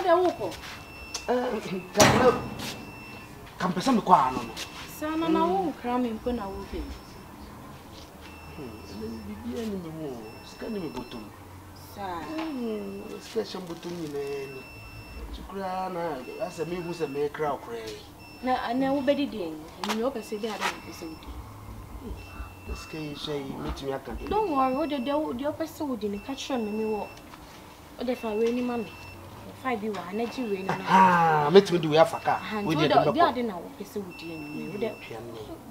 Ada uko. Kampesa mkwa ano. Sana na wo kra me mpo na wo pe. Bibia ni memo. Sika ni mebotum. Sa. Sika shambotum ni nani. Chukura na asa me hu se me kra okra. Na wo bedi den. Ni wo pese bi ada pese wo. Sika yi shey metimi aka. Don't worry, wo de pese wo di ni ka kire me wo. O de fa we ni mama. 5 bi wa na ji we ni na. Metimi di we afaka. We de do. Bi ade na wo pese wo di ni. Wo de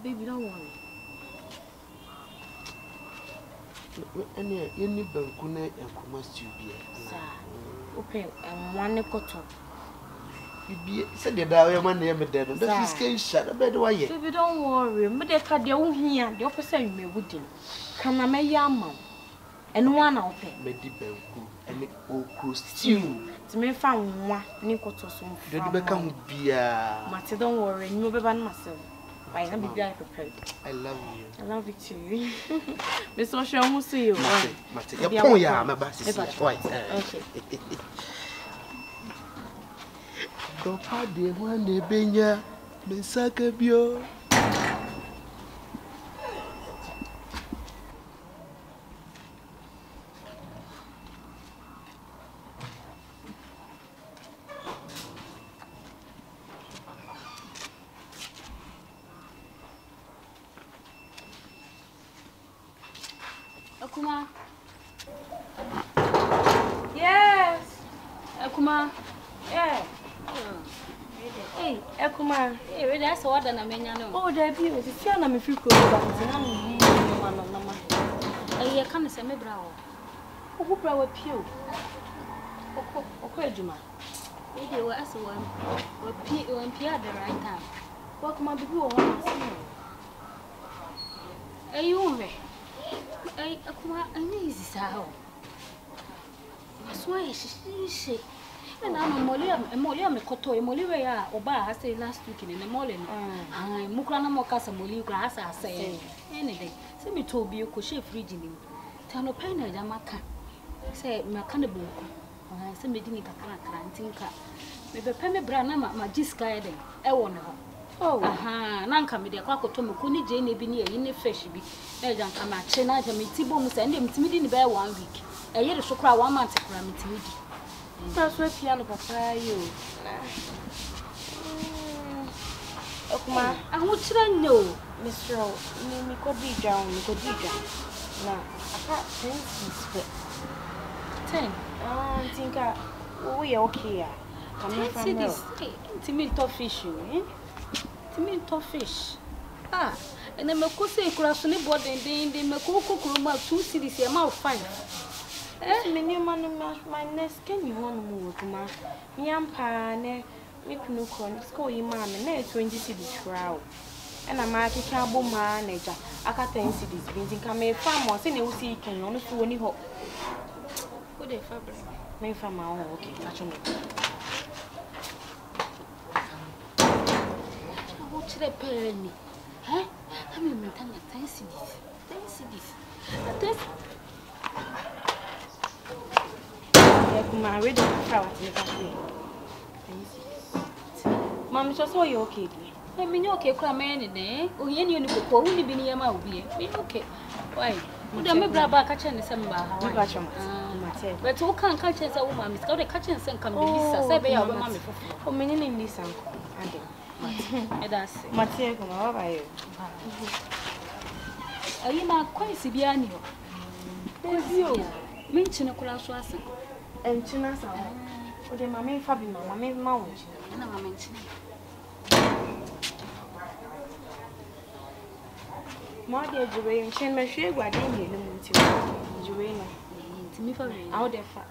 baby don't worry. Any banku na enkuma stew bia. Sa. Open one cotton. Bibi said the dawe man na me dead. That is skin shut. Bed why ye. Baby don't worry. Me de ka de wo hia. De opese me wudi. Kan na me ya ma. Eno one na open. Me di banku ene okro stew. Ti me fa nwa ni cotton so mfa. De be ka hu bia. Mate don't worry. Ni obeba na myself. Why na bibi I prepared. I love you. I love you too. Me so sure who see you. Mate. Ya pon ya me ba sisi. Why? Okay. Go pa de wan de benya me saka bio. Akuma. Yes. Akuma. Yeah. Hey, Akuma. Hey, ready? I saw that na menya no. Oh, there be. It's here na me free ko ba. Na me no ma. Eh, can say me bra o. Who bra wa pio? Okọ ejuma. We dey wa aso wa. Wa pia at the right time. Wa kuma bibi wo ho na se. Eh, you we. Eh, Akuma, ani is sao. So I she. And I'm molly am koto molly we ya oba ha say last week in the molly no. Ah, mukra na mokasa molly kra asa say. Anything. Say me to bi ko she fridge ni. Tano pen na ja maka. Say me aka na boku. Ah, say me di ni kakra ntinka. Me be pe me bra na ma jiska ye den. E wo no. Oh, aha, na nka me de akwa koto me ko ni je na bi ni e ni fish bi. Na ja nka ma che na ja me tibo mu say ndem timi di ni be 1 week. E yere so kra 1 month kra me timi di. that's where piano papa you. Akuma, Ahu kira nyo. Mr. Me ko di down. Na, aka 10. 10. Tinka, we okay ya. Come from there. Timi to fish you, Timi to fish. Ah, and then me ko say kura so ni board den me ko kuruma 2 cedis e ma 5. Me new man my next can you want more kuma. Me ampa ne me kunu kon sko yi ma me na 20 cedis crowd. And I'm a cabo manager. Aka 10 cedis bin ka me farm o se na wo si kan no so ni ho. Who dey fabric? Me farm ma o okay, catch me. Ahu kira penny. I'm me tanya 10 cedis. 10 cedis. Kuma ready to try what you can do. Mom, just so you okay, dear. I mean, okay, cry man in there. Oh, you need to go. Only be near my be okay. Why? Would I make grab a catch in December? But who can't catch as a woman? It's got a catch and come to Lisa. Say, be our mammy for many in this uncle. And that's Matia, how are you? Are you my quite Sibiano? There's you. Mention a class was and China. Oh, the mammy Fabi, mammy Mount. And I'm mentioning. My dear Joanne, she may share what I didn't hear Joanne. To me for me, out there for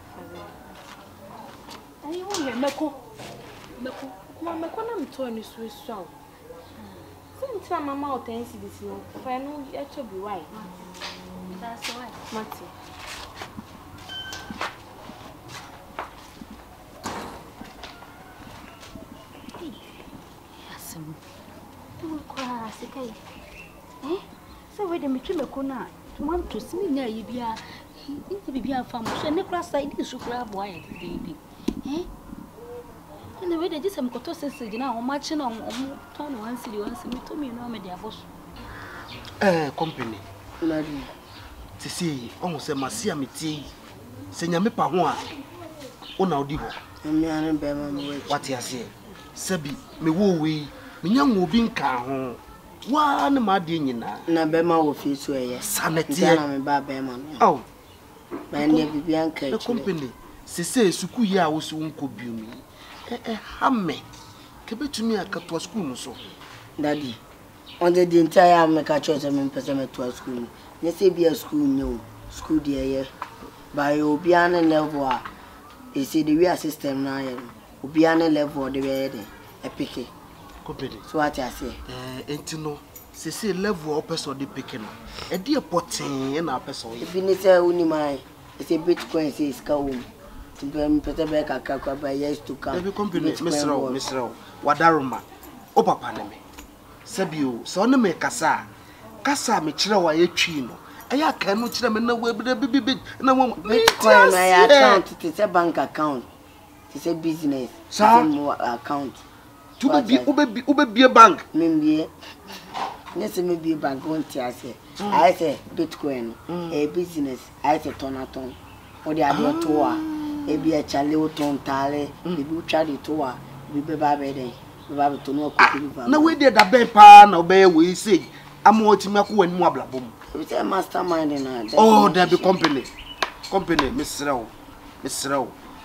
I won't Meko. Mamma, I'm torn is Swiss so. Sometimes my mouth tends to this, if I know it to be right. That's why, Matty. Don't cry, okay? So, wait a minute, Macona. Want to see me near you, be a farm. So, Nicholas, I did so grab why, baby. And the way they just am koto sense na o match na o turn one city to me no me dia boss. Company. Lady. Tisi, on se masia meti. Se nyame pa ho a. Ona odi ho. Me ane be ma me we. What ya say? Sebi, me wo we. Me nya ngo bi nka ho. Wa ne ma de nyina. Na be ma wo fi so eye. Sanete. Na me ba be ma no. Oh. Ba ne bibia nka e company. Se suku yi a wo so nko biumi. Hamme. Kebetumi akatwa school no so. Daddy. On the entire me ka church me pese me to school. Ne se bia school nyo. School dey here. By obia na level a e say the way system na here. Obia na level dey we dey. Epike. Company. So what I say? Entino. Se level o person dey pick no. E dey poten na person. If you say uni mai, e say Bitcoin say iska wo. Timpem pese be kakakwa by years to come. Every company Mr. Wadaruma. O papa na me. Sabio, so na me kasa me kire wa yetwi no. Eya ka no kire me na we bi na wo Bitcoin my account, it's a bank account. It's a business. It's a account. To be bank. Maybe yes, maybe bank won't say. I say Bitcoin, a business. I say ton. Or the other tour. A be a chale ton tale. The butcher the tour. We be baby. We have to know. No, we did a bad pan or bear we say. I'm watching my cool and mobile boom. It's a mastermind in a. Oh, there be company, Miss Row.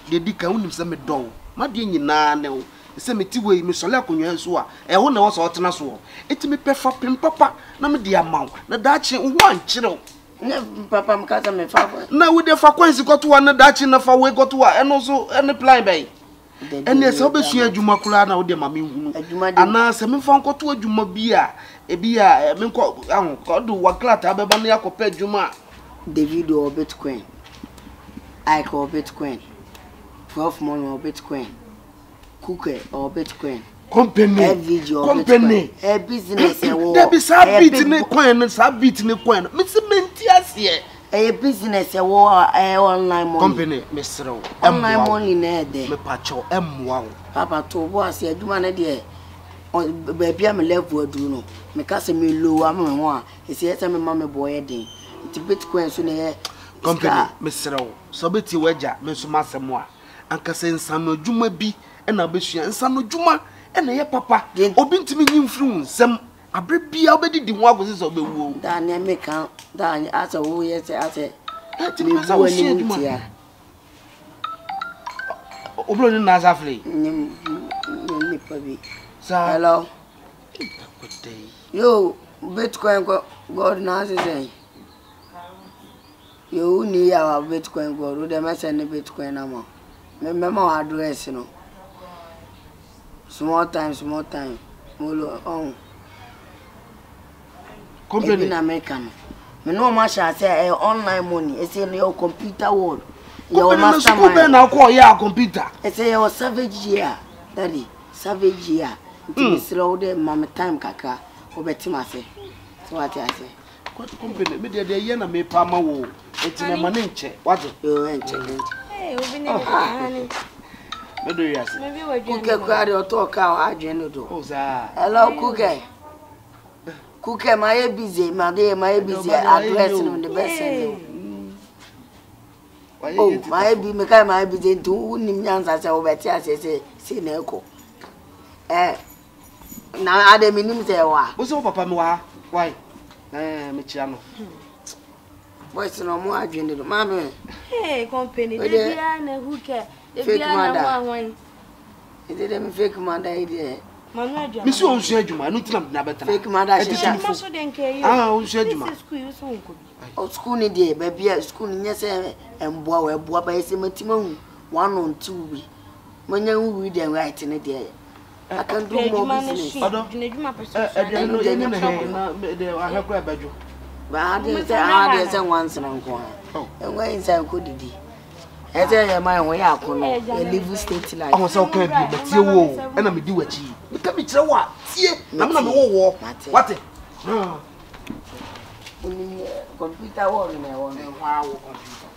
The dick only some dough. My dear, now. Se meti we me sole akonwa so a e ho na wo so otena so eti me pefa pim papa na me dia mawo na daachi wo ankyereo ne papa mkata me fa na we dey fa kwansi goto na daachi na fa we goto eno so ene plan bai ene se obesu adwuma kura na wo de ma me hunu ana se me fa nkoto adwuma bi a e bi a me nko ahụ ko do waklata abeba na yakopa adwuma David or Bitcoin I call Bitcoin 12 money or Bitcoin Cooker or Bitcoin company a business there be sabit ne coin me se menti ase a business a online money company mesro online money na de me pacho emwa papa to bo ase adwuma na de baby am level adu no me ka se me low am me ho a e se yesa me ma me boy den ti Bitcoin so na company mesro so beti waja me so masemo a anka se nsano adwuma bi ena besua nsano dwuma ena ye papa obi ntimi nyimfru nsem abre bia obedi di ho agosi so bewu da na me kan da asa wo ye se ase me bu ani mutia oblo ni na safle ni pabi sa hello good day yo Bitcoin god na say yo ni ya Bitcoin god do me send Bitcoin na mo me mama address no small time molo on company in America me no ma sha say online money e say your computer world your mastermind na ko ya computer e say your savage year daddy savage year it slow the mama time kaka obeti ma say so what I say company me de ye na me pa ma wo etine ma ne nche what yo enche obi ne honey do yes maybe we do kuke kwari otoka adwene do oza hello kuke my busy address no the best oh my be me kai my busy to unim nyanza se obeti asese si na eko na ade minim se wa wo so papa me wa why me chia no boys no mo adwene do mama company de bia na huke de bia na wan ide dem fake manda ide manu adwuma me si on su adwuma no tinam na betana fake manda shisha so de nke yo on su adwuma school so nko bi o school ni de ba bia school ni nyese emboa we boa ba yese matima hu 1 on 2 bi manya hu wi de right ni de I can do more business adwuma person no ye ni na de ahekwa badwo ba ade se once na nko enwa inside ko didi ete ye mai ho ya akono a live state life ahun se o kan bi betie wo e na me di wachi me ka me kire wa tie na me na me wo what oni computer wo ni na wo ni wa wo computer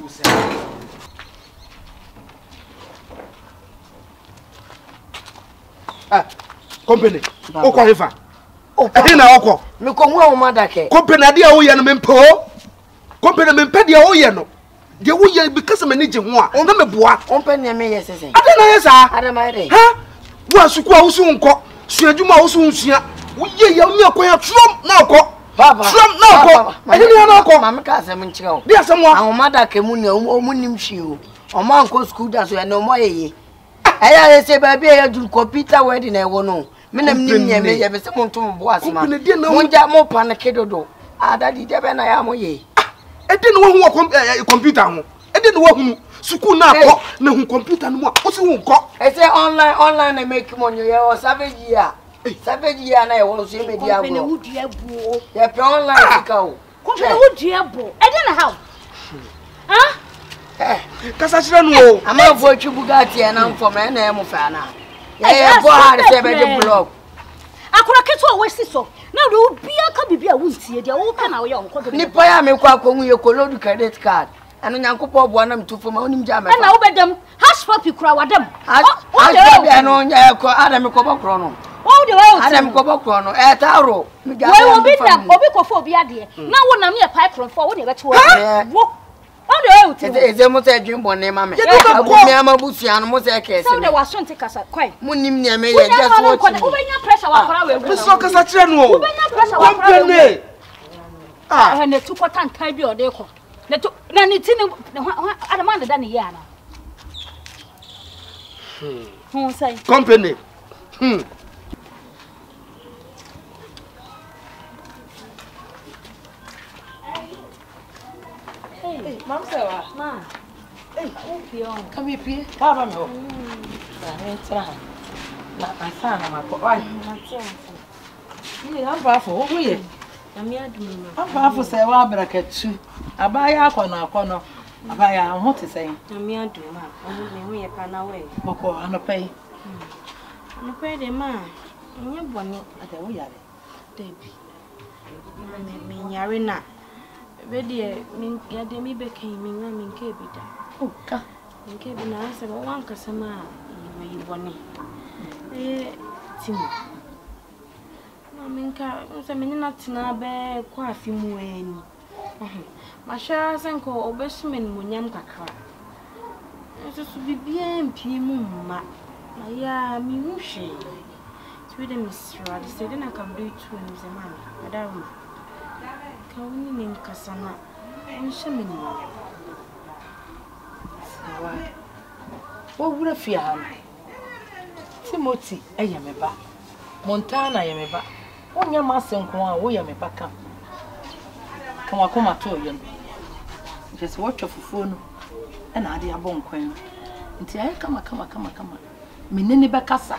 wo se company okwa hefa ehe na okwo me ko hu amada ke company ade a wo ye no mempo company mempe de wo ye no de wo ye because me nije ho a na meboa company me yes sese ade na yes a ade ma ide ha wo asuku a wo su nko suadwuma wo su nsua wo ye ya nya ko ya trom na okwo baba trom na okwo ehe ni na okwo mama ka asem nchire o bi asem wa amada ke mu ne o mu nim hwi o o ma nko school da so ya no mo yeye aya se ba bi ya ju computer wedding na ewo no me na nim ne me ye be se mo ntom bo asema mo nja mo pa na kedodo adadi de be na ya mo ye edi no wo computer ho edi no wo hu school na akọ na hu computer no mo o si hu nko e say online na make money ye o savage year na e wo so me dia company go wo dua bu ye pe online sika o company wo dua bu e dey na how kasa chira no o ama vo twu bugatti e na mfo me na e mo fa na ye bo ha se be de blog akura keto o wesi so na do bia ka bibia wo ntie dia wo pe na wo ye onko do ni pa ya me kwa konwu ye kolodu credit card anu nyankopo bo na mtufo ma onim ja me na wo bedam hash papi kura wadam o de be no nya ko adam ko bokro no o de wo adam ko bokro no e taro mi ga we obi dam obi ko fo obi ade na wo nam ye pai kron fo wo ne beto wo o de wo ti eze mo se dwin bonne ma me abu mi ama busua no mo se kese so de waso nte kasa kwai mo nim ne me ye just watch wo benya pressure wa kora we so kasa chira no o wo benya pressure wa kora company ne tu ko tantan bi o de ko ne tu na ni ti ne adama na da ne ya na sai company Hey, mom sewa. ma Come here, Baba me. Na entra. Na asana mako. Why? Ni amba fo, wo ye. Na me adum ma. Amba fo se wa abrakatu. Abaya akono. Abaya ho te sen. Na me adum ma. Me hu ye pa na we. Boko anopai. No pe de ma. Nye boni Ade wo yare. debi. Me nyare na. Be de me ya de mi be kan mi na me nke bi da. Oh, ka. Nke bi na se wo wan kasama yi boni. Timu. Na me nka se me na tina be kwa afi mu eni. Ma sha se nko obesu me mu nyam kakra. Eso su bibia mpie mu ma. Na ya mi hu hwe. Ti de misra de se de na ka do itu ni ze ma me. Adaru. Ka woni ni nkasana. Onhye me ni. Sawa. Wo wura fi ha. Timothy eyemeba. Montana yemeba. Onya masenko a wo yemeba kam. Kama koma to yem. Just watch of phone and ade abon kwan. Nti ay kama. Menene bekasa.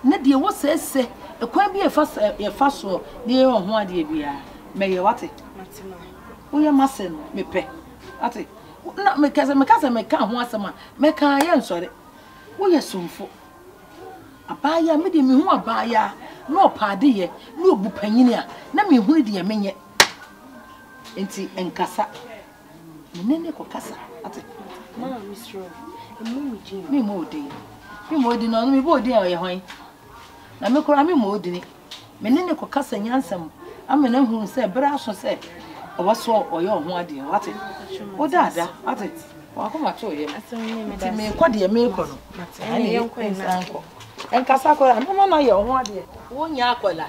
Na de wo sese ekwan bi efa so de ye ho ade bia. Meye wate. Matima. Wo ye masen mepe. Ate. Na meka ho asema. Meka ye nsore. Wo ye somfo. Abaya me de me hu abaya na opade ye na obu panyini a na me hu de ye menye enti enkasa menene ko kasa ate Ma misro. Emu mi jin. me mo odi no me bo odi a ye hwan na me kora me mo odi ni menene ko kasa nyansam amena hu se bra so se owaso oye ho ade ate o dada ate wa ko ma to ye enti me ko de me ko no Ene yenko na. enkasa ko na na ye ho ade wonya akola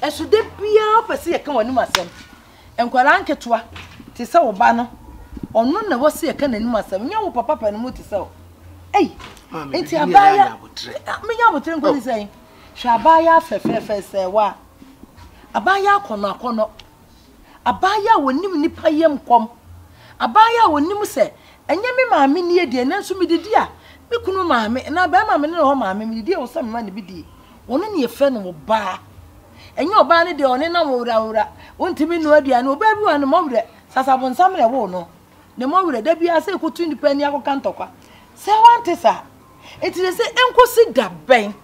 esude bia opese ye kan wanum asem enkwara anketoa ti se wo ba no ono na wo se ye kan nanum asem nya wo papa no mu ti se wo enti abaya me nya botre nko ni sai hwa abaya fefefe se wa abaya akono abaya wonim nipa yem kom abaya wonim se enye me maame ni edie nanso me didi a me kunu maame na ba maame ne ho maame me didi o se me ma ne bidi wono ne yefe no ba enye oba ne de one na wura wontimi no aduane oba bi wa ne mowre sasabon samre wo no ne mowre da bia se kutu nipa ni akoka ntokwa se wante sa etire se enkosi da ben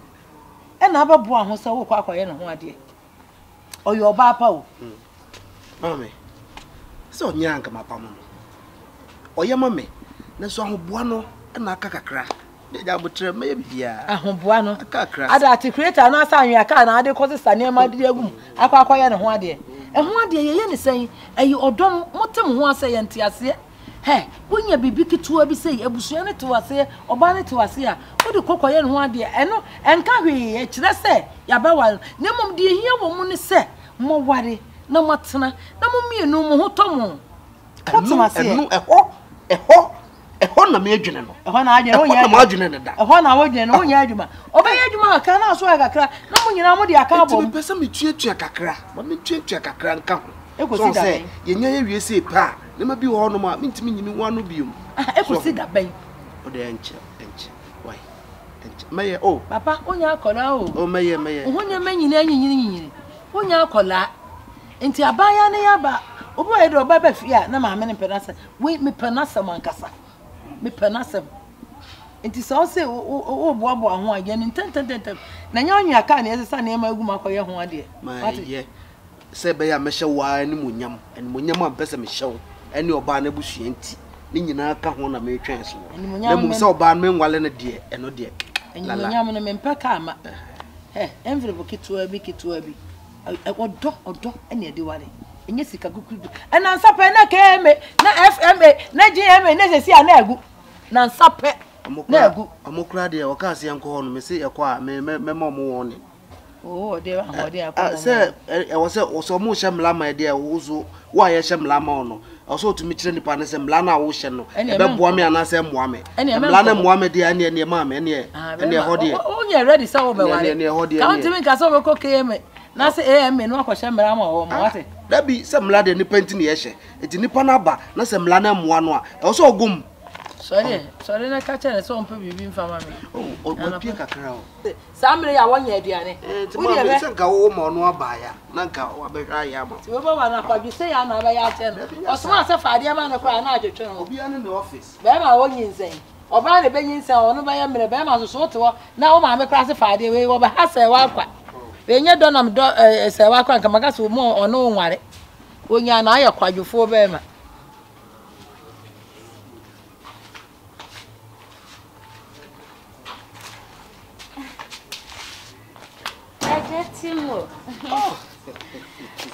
e na ababu aho se wo kwa akoye ne ho ade oyo oba pa o mame se onyanka mapam no oye mame na so ahoboa no na aka kakra de ja botre me bia ahomboa no akakra ada ati creator na asa anwa ka na ade kosi sane ma de agum akwakoye ne ho ade ho ade ye ne sen ayi odom motem ho asa ye ntiase he wonya bibi kituwa bi sei abusua ne tewase oba ne tewase a wodi kokoye ne ho ade eno enka hwe e kire se ya bewal ne mom de hia wo mu ne se mo ware na matena na mo mienu mo ho tomo enu ehɔ na me adwene no ehɔ na adwene wonya ma adwene ne da ehɔ na wodwene no wonya adwuma obɛyɛ adwuma aka na so kakra na mo nyina mo de aka bom me pesa me tuatua kakra ma me tuatua kakra nka ho ekosi da se yenya ye wie se pa ne ma bi hɔ no ma mentimi nyimi ho ano biom ekosi da bɛn o de enche why enche meye oh papa wonya akola o meye wonya manyina nyinyi wonya akola enti abaya ne yaba obo ye do baba fia na ma me ne penasa we me penasa mankasa me penasa enti so se o boaboa ho age ne tentententem na nya onyu aka na yesesa na ema egu makoye ho ade ye se be ya mehye wa ni munyam am pese mehye ene oba na busua nti ni nyina ka ho na me twen so na mu se oba na menwale ne de eno de munyam no me mpaka ama envelope kituwa bi odo ene ade wale enye sika kukudu na nsape na keme na FMA na GMA na sesi na agu na nsape na agu amokra de o ka se yanko ho no me se yakwa me mo woni de wa de akwa se e wo se o so mo hye mlama de wo zo wa ye hye mlama no o so tumi kire nipa ne se mla na wo hye no e be boa me ana se moa me mla na moa me de ane ma me ene ho de o nya ready sa wo be wale ka ntimi nka so be ko keme na se AM no akwahye mlama wo mo wate da bi se mla de nipa ntini ye hye eti nipa na ba na se mla na moa no a o so ogum sorry na ka chere so mpa bibi mfama me o pie kakra o samre ya wonya aduane wo de be se nka wo mo no aba ya na nka wa be hwa ya ma ti wo ba na kwadwi se ya na ba ya che no osoma ase faade ma na kwa na adwetwe no obi ane ne office be ma wo nyinsen oba ne be nyinsen ono ba ya mere be ma so te wo na wo ma me kra ase faade we wo ba ha se wa kwa be nye do na do se wa kwa nka maka se mo ono nware onya na aye kwadwofo be ma Timo. Oh.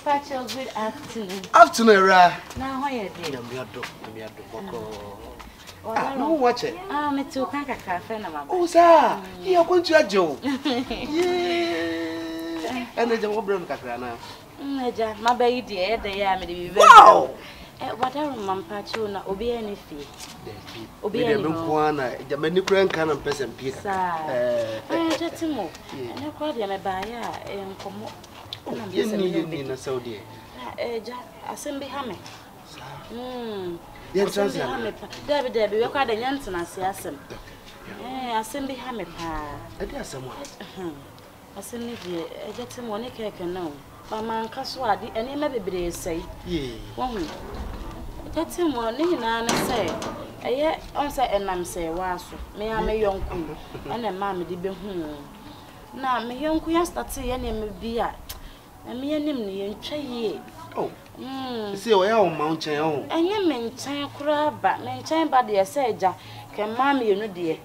Such a good afternoon. Afternoon, Ra. Now, how are you doing? No, watch it. Me too. Can't get cafe, no, oh, sir. You're going to a Joe. Yeah. And there's a wobbler Cacrana. My baby, dear, they are me. Wow. Whatever, Mam Pachuna, obey any fee. Obey any one, the Manicran can and peasant pizza. Timo. And I called him a buyer and come up. You need a so dear. Assembly Hammet. Yes, Debbie, we're quite a Yanson, I see us. Assembly Hammet. I dare someone. Assembly, I get him one cake and no. Mama Caswadi, and he may be say, yea, one. Get him one, and say, a yet answer, and I'm say, was may I may young queen, and a mammy did be home. Now, my young queen starts any may be at, and me and him and chay. Oh, see, well, mountain, and you maintain crab, but maintain by the assager, can mammy, you know, dear.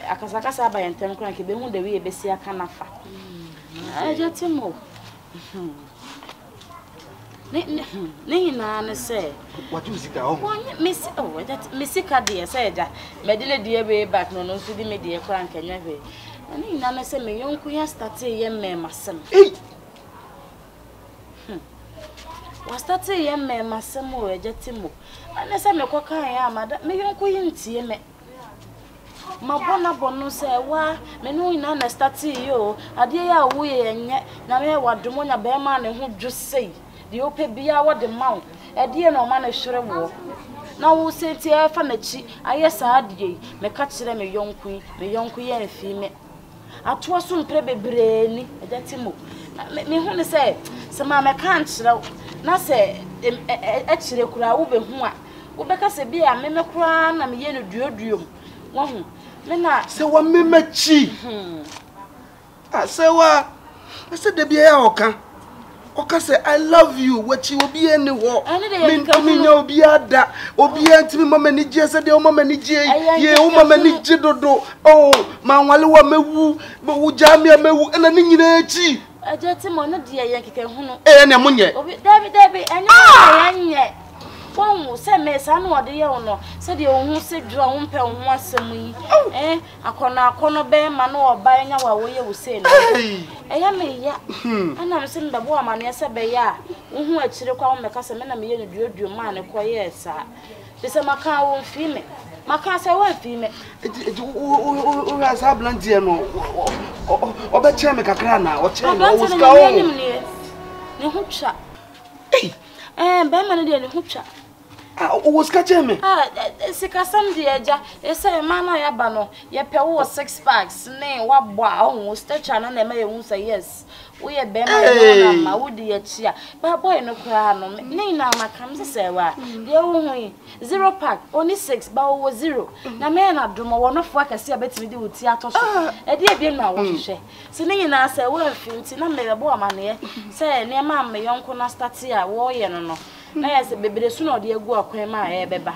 I can say, and 10 crank, be one the way, be see a canafa. I just him more. Nina say, what you see? Oh, Miss, oh, that Missy Cadia said that Medina dear way back, no, to the media crank and never. And Nina said, my young queen started a young man, my son. Was that a young man, my son, or a jetimo? And I said, my coca, I am, my young queen, see me. My bonno say, why, Menu in Anna started you, a dear way, and yet, now what Dumona Bearman and who just say. The open be our the mount, a dear no man is sure war. Now we'll say to her fanachi, I yes, I had me catch them a young queen and female. I twas soon play brainy, a detimo. Me who say, some mamma can't show. Now say, actually, could I open who because a beer, Mamma Cran, and me yen duodium. One, Lena, so one mimmachi. I say, what? I said the beer, okay. Oka say I love you. What you obi eni wo. Me nya obi ada. Obi antimi mama ni je say de o mama ni je. Ye o mama ni je dodo. Oh, ma nwale wa mewu. Wo jami mewu ena ni nyina echi. Ajati mo no de ye keke hu no. Ne munye. Obi David enye ye. Won se me sa no de ye no. Se de ohun se dura won pe ohun asem yi. Akona be ma no oba nya wa wo ye wo se no. Eya me ya. Ana me se mbabo amane se be ya. Ohun akire kwa wo me ka se me na me ye no duoduo ma ne ko ye sa. Be se maka wo fi me. Maka se wo fi me. O ra sa blantie no. Oba che me kakra na. O che no wo ska o. Ni hu twa. Be ma ne de ni hu twa. O ska che me. Sika sam de eja. Ese ma na ya ba no. Ye pe wo 6 packs ne wa bo a o stretcher na na me ye hu say yes. We ye be ma no na ma wo de ye chia. Ba boy no kra no. Ne na makam se se wa. De wo hu 0 pack only 6 ba wo 0. Na me na domo wo no fo akase abetimi de wuti atoso. E de ebiem na wo hwehwe. Se ne nyina se wo afinti na me be bo amane se ne ma me yonko na start ya wo ye no no. Na ya se bebere su na ode agu akwan ma e beba.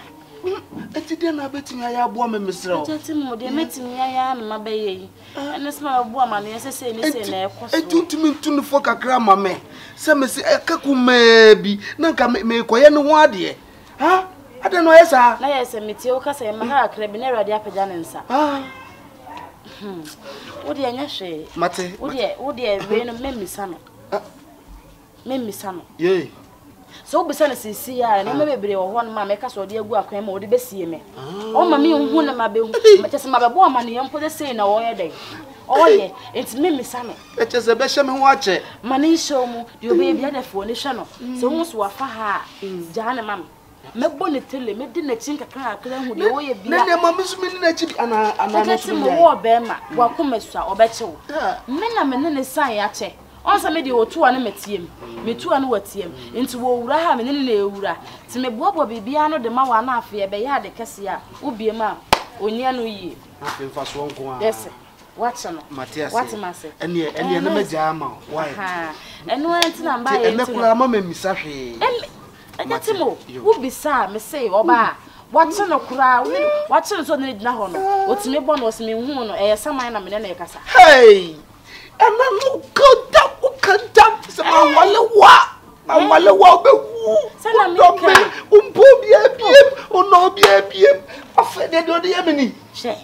Etide na betimi aya abo me mesrew. Etete mo de metimi aya na mabaye yi. Ene se ma abo amane se ne se na ekoso. Etuntumi ntunu fo kakra ma me. Se me se ekaku ma bi na nka me koye ne ho ade. Ha? Ade no yesa. Na ya se metie o ka se ma ha akra bi na Awurade apagya ne nsa. Wo de anya hwe. Mate. Wo de we no memisa no. Memisa no. Ye. So bisa na sisi ya na me bebre wo ho no ma me ka so de agu akwan ma wo de besie me. O ma me hu na ma be hu. Me tese ma be bo ma ne yempo de sei na wo ye den. Oye, enti memisa no. Echese be hye me ho ache. Ma ne show mu de obi bia da fo ne hwe no. So hu so afa ha. Ja na mam. Me bo ne tele me di na chin kakra akra hu de wo ye bia. Ne ma mesu me na chi ana no so mo wo be ma wa komasu a obeche wo. Me na me ne san ya che. Onsa me de otuwa ne metiem. Metuwa ne watiem. Enti wo wura ha me ne na ewura. Ti me boabo bibia no de ma wa na afa be ya de kese a obie ma onia no yi. Afi mfa so nko a. Yes. Watch no. Matias. What mase? Ene na maja ama. Why? Eno enti na mba ye. Ene kula ma memisa hwe. Ajatimo. Wo bisa me say oba. Watch no kura. Watch no so ne dina ho no. Otime bo no osime hu no. Saman na me ne kasa. Hey! Ena no ukada sama wale wa be wu. Sana me ka. Umpo biem ono biem. Afede do de yemini. She.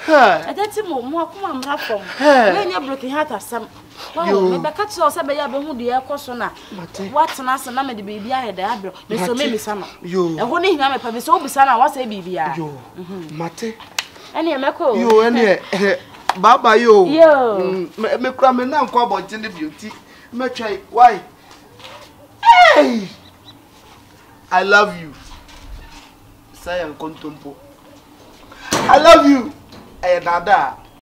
Ajatimo mo akoma mra fom. We nya broken heart asam. Wow, me be ka tso se be ya be hu de ekoso na. What na se na me de bibia he da abro. Me so me misa no. E ho ne hina me pa me so obisa na wa se bibia. Yo. Mate. Ene emeko. Yo ene baba yo. Yo. Me kura me na nko abonte ne beauty. Me try. Why? Hey! I love you. Say Kontompo. I love you. Dadaa.